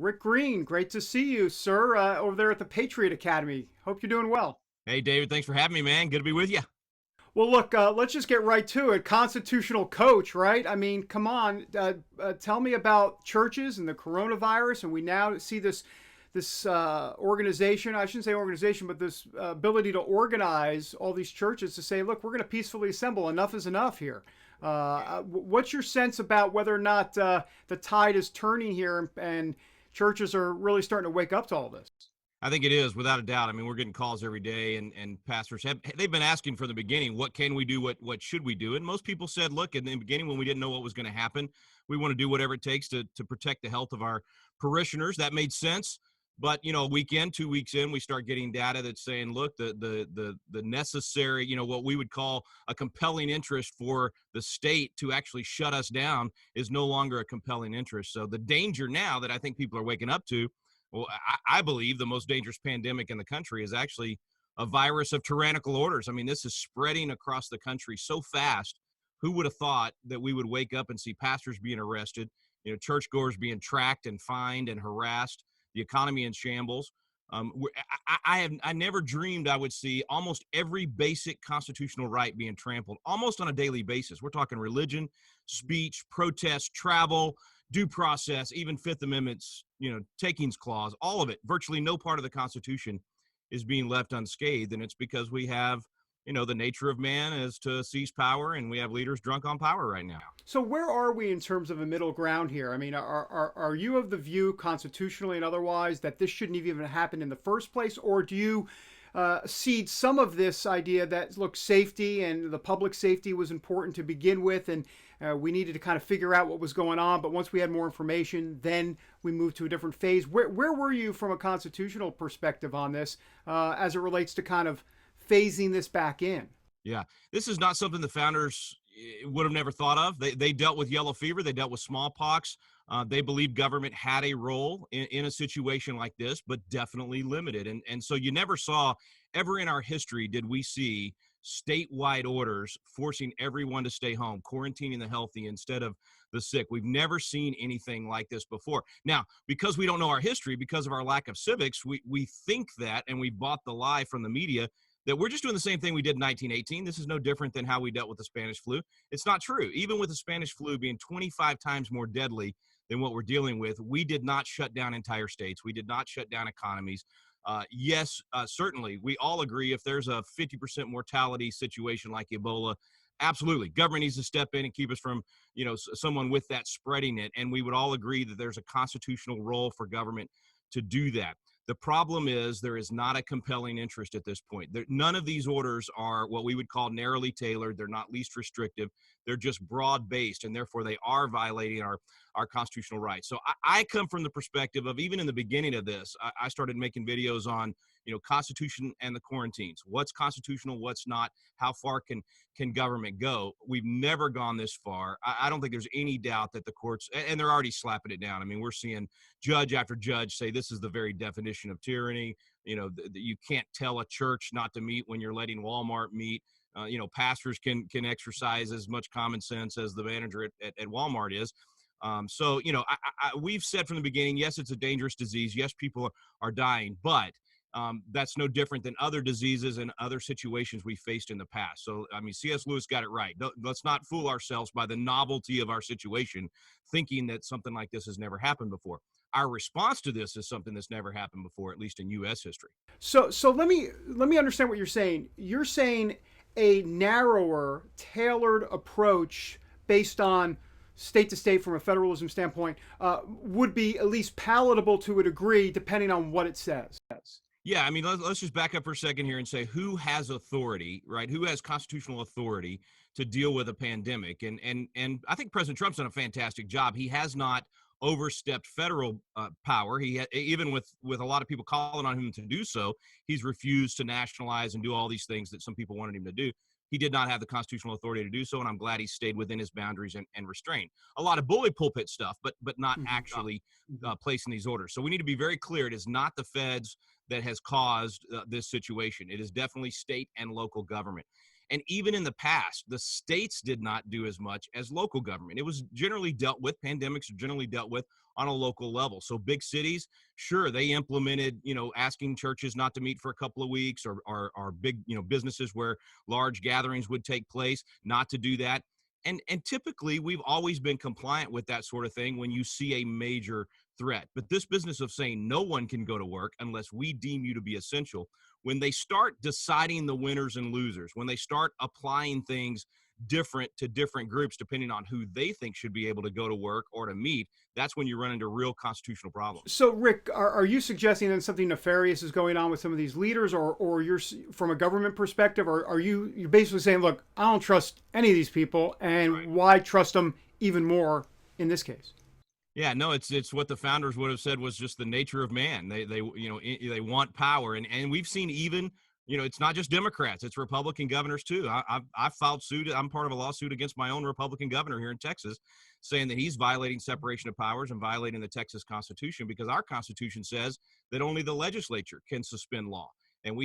Rick Green, great to see you, sir, over there at the Patriot Academy. Hope you're doing well. Hey, David, thanks for having me, man. Good to be with you. Well, look, let's just get right to it. Constitutional coach, right? I mean, come on. Tell me about churches and the coronavirus, and we now see this organization. I shouldn't say organization, but this ability to organize all these churches to say, look, we're going to peacefully assemble. Enough is enough here. What's your sense about whether or not the tide is turning here and churches are really starting to wake up to all this? I think it is, without a doubt. I mean, we're getting calls every day, and pastors they've been asking from the beginning, what can we do? What should we do? And most people said, look, in the beginning, when we didn't know what was going to happen, we want to do whatever it takes to protect the health of our parishioners. That made sense. But, a week in, 2 weeks in, we start getting data that's saying, look, the necessary, what we would call a compelling interest for the state to actually shut us down is no longer a compelling interest. So the danger now that I think people are waking up to, well, I believe the most dangerous pandemic in the country is actually a virus of tyrannical orders. I mean, this is spreading across the country so fast. Who would have thought that we would wake up and see pastors being arrested, churchgoers being tracked and fined and harassed, the economy in shambles? I never dreamed I would see almost every basic constitutional right being trampled almost on a daily basis. We're talking religion, speech, protest, travel, due process, even Fifth Amendment's, takings clause, all of it. Virtually no part of the Constitution is being left unscathed. And it's because we have, the nature of man is to seize power, and we have leaders drunk on power right now. So where are we in terms of a middle ground here? I mean, are you of the view, constitutionally and otherwise, that this shouldn't even happen in the first place, or do you cede some of this idea that, look, safety and the public safety was important to begin with, and we needed to kind of figure out what was going on, but once we had more information, then we moved to a different phase? Where were you from a constitutional perspective on this as it relates to kind of phasing this back in? Yeah, this is not something the founders would have never thought of. They dealt with yellow fever. They dealt with smallpox. They believed government had a role in a situation like this, but definitely limited. And so you never saw, ever in our history, did we see statewide orders forcing everyone to stay home, quarantining the healthy instead of the sick. We've never seen anything like this before. Now, because we don't know our history, because of our lack of civics, we think that, and we bought the lie from the media, that we're just doing the same thing we did in 1918. This is no different than how we dealt with the Spanish flu. It's not true. Even with the Spanish flu being 25 times more deadly than what we're dealing with, we did not shut down entire states. We did not shut down economies. Yes, certainly, we all agree if there's a 50% mortality situation like Ebola, absolutely, government needs to step in and keep us from, someone with that spreading it. And we would all agree that there's a constitutional role for government to do that. The problem is there is not a compelling interest at this point. None of these orders are what we would call narrowly tailored. They're not least restrictive. They're just broad-based, and therefore they are violating our constitutional rights. So I come from the perspective of, even in the beginning of this, I started making videos on, Constitution and the quarantines. What's constitutional, what's not, how far can government go? We've never gone this far. I don't think there's any doubt that the courts, and they're already slapping it down. I mean, we're seeing judge after judge say this is the very definition of tyranny. You can't tell a church not to meet when you're letting Walmart meet. Pastors can exercise as much common sense as the manager at Walmart is. We've said from the beginning, yes, it's a dangerous disease. Yes, people are dying, but that's no different than other diseases and other situations we faced in the past. So, I mean, C.S. Lewis got it right. Let's not fool ourselves by the novelty of our situation, thinking that something like this has never happened before. Our response to this is something that's never happened before, at least in U.S. history. So let me understand what you're saying. You're saying a narrower, tailored approach based on state to state from a federalism standpoint would be at least palatable to a degree, depending on what it says. Yeah, I mean, let's just back up for a second here and say who has authority, right? Who has constitutional authority to deal with a pandemic? And I think President Trump's done a fantastic job. He has not overstepped federal power. He even with a lot of people calling on him to do so, he's refused to nationalize and do all these things that some people wanted him to do. He did not have the constitutional authority to do so, and I'm glad he stayed within his boundaries and restrained. A lot of bully pulpit stuff, but not actually placing these orders. So we need to be very clear. It is not the feds that has caused this situation. It is definitely state and local government. And even in the past, the states did not do as much as local government. It was generally dealt with, pandemics are generally dealt with on a local level. So big cities, sure, they implemented, asking churches not to meet for a couple of weeks, or big, businesses where large gatherings would take place, not to do that. And typically we've always been compliant with that sort of thing when you see a major threat. But this business of saying no one can go to work unless we deem you to be essential, when they start deciding the winners and losers, when they start applying things different to different groups depending on who they think should be able to go to work or to meet, that's when you run into real constitutional problems. So, Rick, are you suggesting that something nefarious is going on with some of these leaders, or you're from a government perspective, or are you're basically saying, look, I don't trust any of these people, and Right. why trust them even more in this case? Yeah, no, it's what the founders would have said was just the nature of man. They want power, and we've seen even, it's not just Democrats, it's Republican governors too. I've filed suit. I'm part of a lawsuit against my own Republican governor here in Texas, saying that he's violating separation of powers and violating the Texas Constitution, because our Constitution says that only the legislature can suspend law. And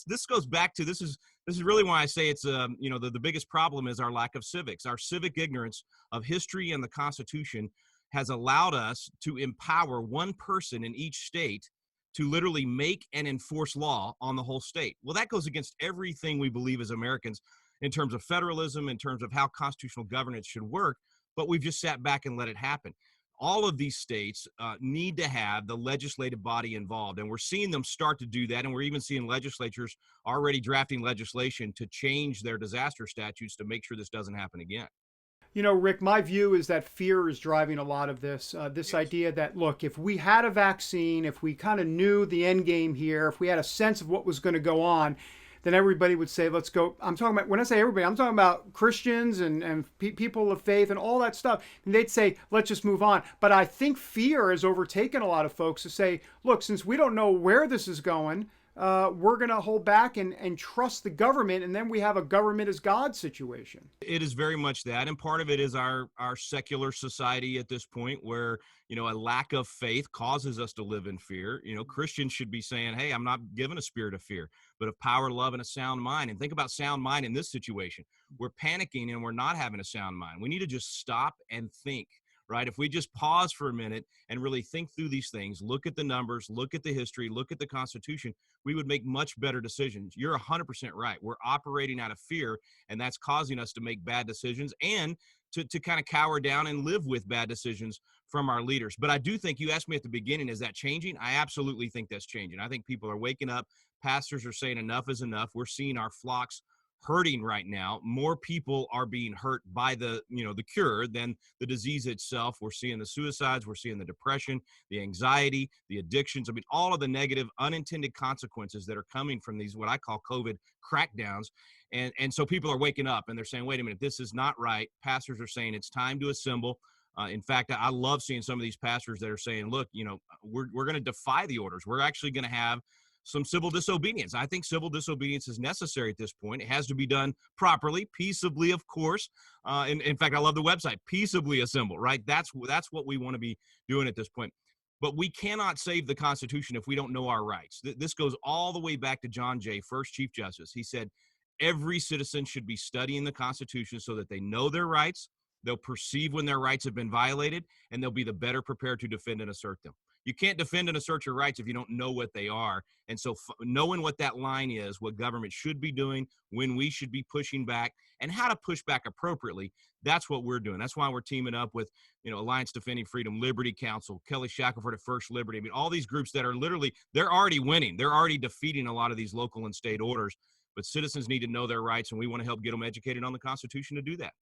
this goes back to, this is really why I say it's the biggest problem is our lack of civics, our civic ignorance of history and the Constitution has allowed us to empower one person in each state to literally make and enforce law on the whole state. Well, that goes against everything we believe as Americans in terms of federalism, in terms of how constitutional governance should work, but we've just sat back and let it happen. All of these states need to have the legislative body involved, and we're seeing them start to do that, and we're even seeing legislatures already drafting legislation to change their disaster statutes to make sure this doesn't happen again. Rick, my view is that fear is driving a lot of this. This Yes. idea that, look, if we had a vaccine, if we kind of knew the end game here, if we had a sense of what was going to go on, then everybody would say, let's go. I'm talking about, when I say everybody, I'm talking about Christians and people of faith and all that stuff. And they'd say, let's just move on. But I think fear has overtaken a lot of folks to say, look, since we don't know where this is going, we're going to hold back and trust the government, and then we have a government as God situation. It is very much that, and part of it is our secular society at this point, where a lack of faith causes us to live in fear. Christians should be saying, hey, I'm not given a spirit of fear, but of power, love, and a sound mind. And think about sound mind in this situation. We're panicking and we're not having a sound mind. We need to just stop and think. Right? If we just pause for a minute and really think through these things, look at the numbers, look at the history, look at the Constitution, we would make much better decisions. You're 100% right. We're operating out of fear, and that's causing us to make bad decisions and to kind of cower down and live with bad decisions from our leaders. But I do think, you asked me at the beginning, is that changing? I absolutely think that's changing. I think people are waking up. Pastors are saying enough is enough. We're seeing our flocks hurting right now. More people are being hurt by the cure than the disease itself. We're seeing the suicides, we're seeing the depression, the anxiety, the addictions. I mean, all of the negative unintended consequences that are coming from these, what I call COVID crackdowns. And so people are waking up and they're saying, wait a minute, this is not right. Pastors are saying it's time to assemble. In fact, I love seeing some of these pastors that are saying, look, we're going to defy the orders. We're actually going to have some civil disobedience. I think civil disobedience is necessary at this point. It has to be done properly, peaceably, of course. In fact, I love the website, peaceably assemble, right? That's what we want to be doing at this point. But we cannot save the Constitution if we don't know our rights. This goes all the way back to John Jay, first Chief Justice. He said, every citizen should be studying the Constitution so that they know their rights, they'll perceive when their rights have been violated, and they'll be the better prepared to defend and assert them. You can't defend and assert your rights if you don't know what they are. And so knowing what that line is, what government should be doing, when we should be pushing back, and how to push back appropriately, that's what we're doing. That's why we're teaming up with, Alliance Defending Freedom, Liberty Counsel, Kelly Shackelford at First Liberty. I mean, all these groups that are literally, they're already winning. They're already defeating a lot of these local and state orders. But citizens need to know their rights, and we want to help get them educated on the Constitution to do that.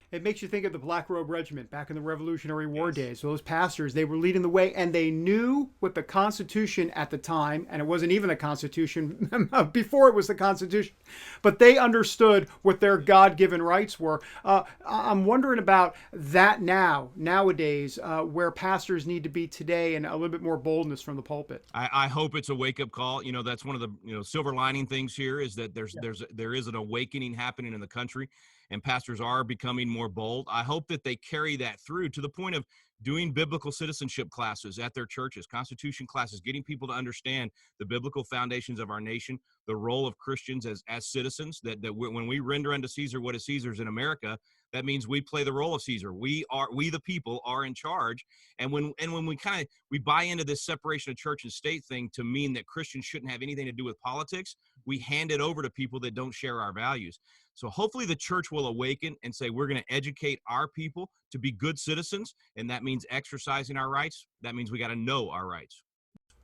It makes you think of the Black Robe Regiment back in the Revolutionary War Yes. days. Those pastors, they were leading the way, and they knew what the Constitution at the time, and it wasn't even the Constitution before it was the Constitution, but they understood what their God-given rights were. I'm wondering about that nowadays, where pastors need to be today, and a little bit more boldness from the pulpit. I hope it's a wake-up call. That's one of the silver lining things here is that there is an awakening happening in the country. and pastors are becoming more bold. I hope that they carry that through to the point of doing biblical citizenship classes at their churches, constitution classes, getting people to understand the biblical foundations of our nation, the role of Christians as citizens, that when we render unto Caesar what is Caesar's in America, that means we play the role of Caesar. We the people are in charge. And when we buy into this separation of church and state thing to mean that Christians shouldn't have anything to do with politics, we hand it over to people that don't share our values. So hopefully the church will awaken and say, we're going to educate our people to be good citizens. And that means exercising our rights. That means we got to know our rights.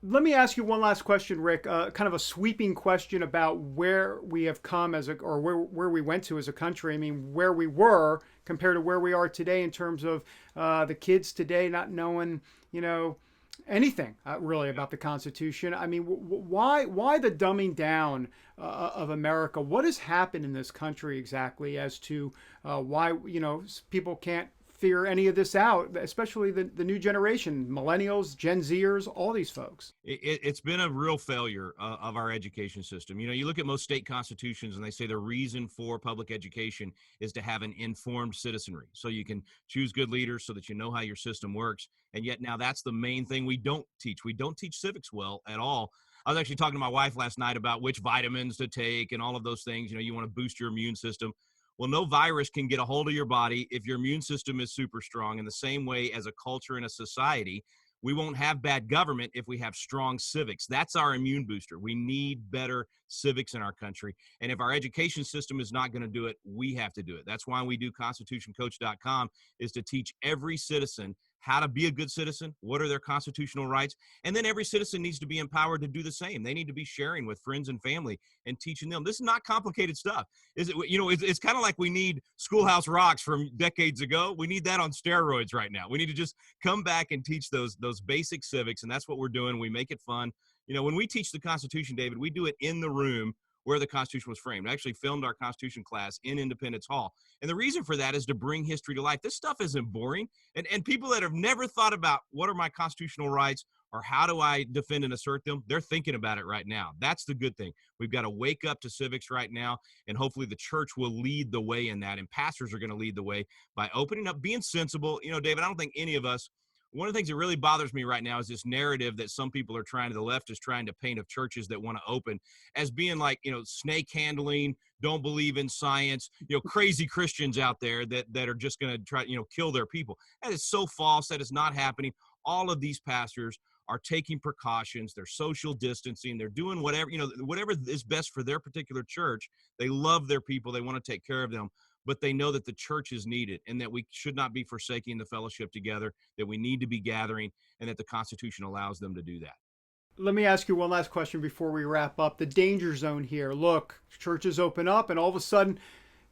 Let me ask you one last question, Rick. Kind of a sweeping question about where we have come or where we went to as a country. I mean, where we were compared to where we are today in terms of the kids today not knowing, anything really about the Constitution. I mean, why the dumbing down of America? What has happened in this country exactly as to why people can't figure any of this out, especially the new generation, millennials, Gen Zers, all these folks? It's been a real failure of our education system. You look at most state constitutions and they say the reason for public education is to have an informed citizenry. So you can choose good leaders so that you know how your system works. And yet now that's the main thing we don't teach. We don't teach civics well at all. I was actually talking to my wife last night about which vitamins to take and all of those things. You want to boost your immune system. Well, no virus can get a hold of your body if your immune system is super strong. In the same way as a culture and a society, we won't have bad government if we have strong civics. That's our immune booster. We need better civics in our country. And if our education system is not going to do it, we have to do it. That's why we do constitutioncoach.com, is to teach every citizen how to be a good citizen, what are their constitutional rights, and then every citizen needs to be empowered to do the same. They need to be sharing with friends and family and teaching them. This is not complicated stuff. It's kind of like we need Schoolhouse Rocks from decades ago. We need that on steroids right now. We need to just come back and teach those basic civics, and that's what we're doing. We make it fun. When we teach the Constitution, David, we do it in the room where the Constitution was framed. I actually filmed our Constitution class in Independence Hall. And the reason for that is to bring history to life. This stuff isn't boring. And people that have never thought about what are my constitutional rights or how do I defend and assert them, they're thinking about it right now. That's the good thing. We've got to wake up to civics right now, and hopefully the church will lead the way in that, and pastors are going to lead the way by opening up, being sensible. David, I don't think any of us, one of the things that really bothers me right now is this narrative that some people are the left is trying to paint of churches that want to open as being like, snake handling, don't believe in science, crazy Christians out there that are just going to try, kill their people. That is so false. That is not happening. All of these pastors are taking precautions. They're social distancing. They're doing whatever is best for their particular church. They love their people. They want to take care of them. But they know that the church is needed and that we should not be forsaking the fellowship together, that we need to be gathering, and that the Constitution allows them to do that. Let me ask you one last question before we wrap up. The danger zone here. Look, churches open up, and all of a sudden,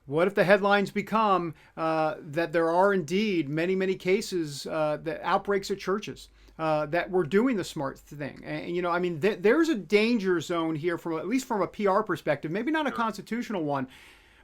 what if the headlines become that there are indeed many, many cases, that outbreaks at churches that we're doing the smart thing? And there's a danger zone here at least from a PR perspective, maybe not a constitutional one.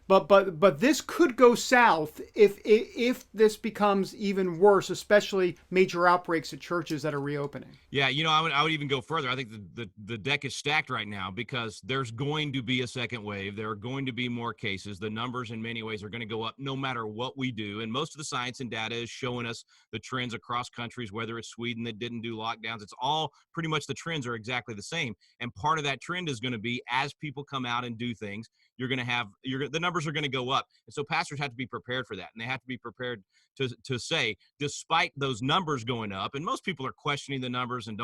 But this could go south if this becomes even worse, especially major outbreaks at churches that are reopening. Yeah, I would even go further. I think the deck is stacked right now because there's going to be a second wave. There are going to be more cases. The numbers in many ways are going to go up no matter what we do. And most of the science and data is showing us the trends across countries, whether it's Sweden that didn't do lockdowns. It's all pretty much the trends are exactly the same. And part of that trend is going to be as people come out and do things, the numbers are going to go up. And so pastors have to be prepared for that. And they have to be prepared to say, despite those numbers going up, and most people are questioning the numbers and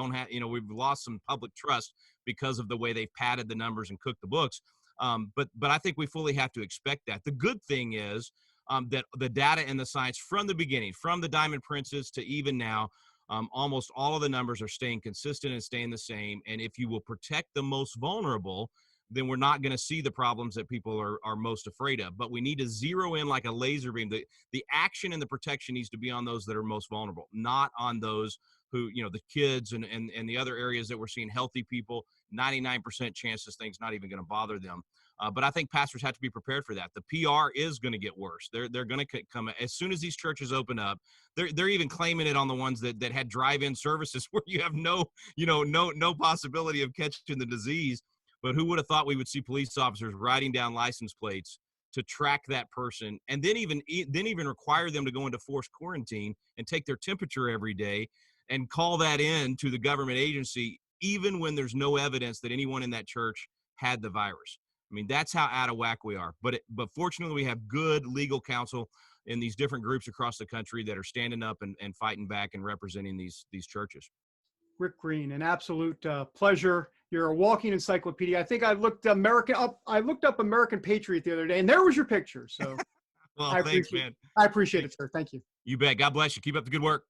we've lost some public trust because of the way they've padded the numbers and cooked the books. But I think we fully have to expect that. The good thing is that the data and the science from the beginning, from the Diamond Princes to even now, almost all of the numbers are staying consistent and staying the same. And if you will protect the most vulnerable, then we're not going to see the problems that people are most afraid of. But we need to zero in like a laser beam. The action and the protection needs to be on those that are most vulnerable, not on those who, the kids and the other areas that we're seeing healthy people. 99% chance this thing's not even going to bother them. But I think pastors have to be prepared for that. The PR is going to get worse. They're going to come as soon as these churches open up. They're even claiming it on the ones that had drive-in services where you have no possibility of catching the disease. But who would have thought we would see police officers writing down license plates to track that person, and then even require them to go into forced quarantine and take their temperature every day and call that in to the government agency, even when there's no evidence that anyone in that church had the virus. I mean, that's how out of whack we are. But fortunately, we have good legal counsel in these different groups across the country that are standing up and fighting back and representing these churches. Rick Green, an absolute pleasure. You're a walking encyclopedia. I think I looked up American Patriot the other day, and there was your picture. So Well, thanks, man. I appreciate it, sir. Thank you. You bet. God bless you. Keep up the good work.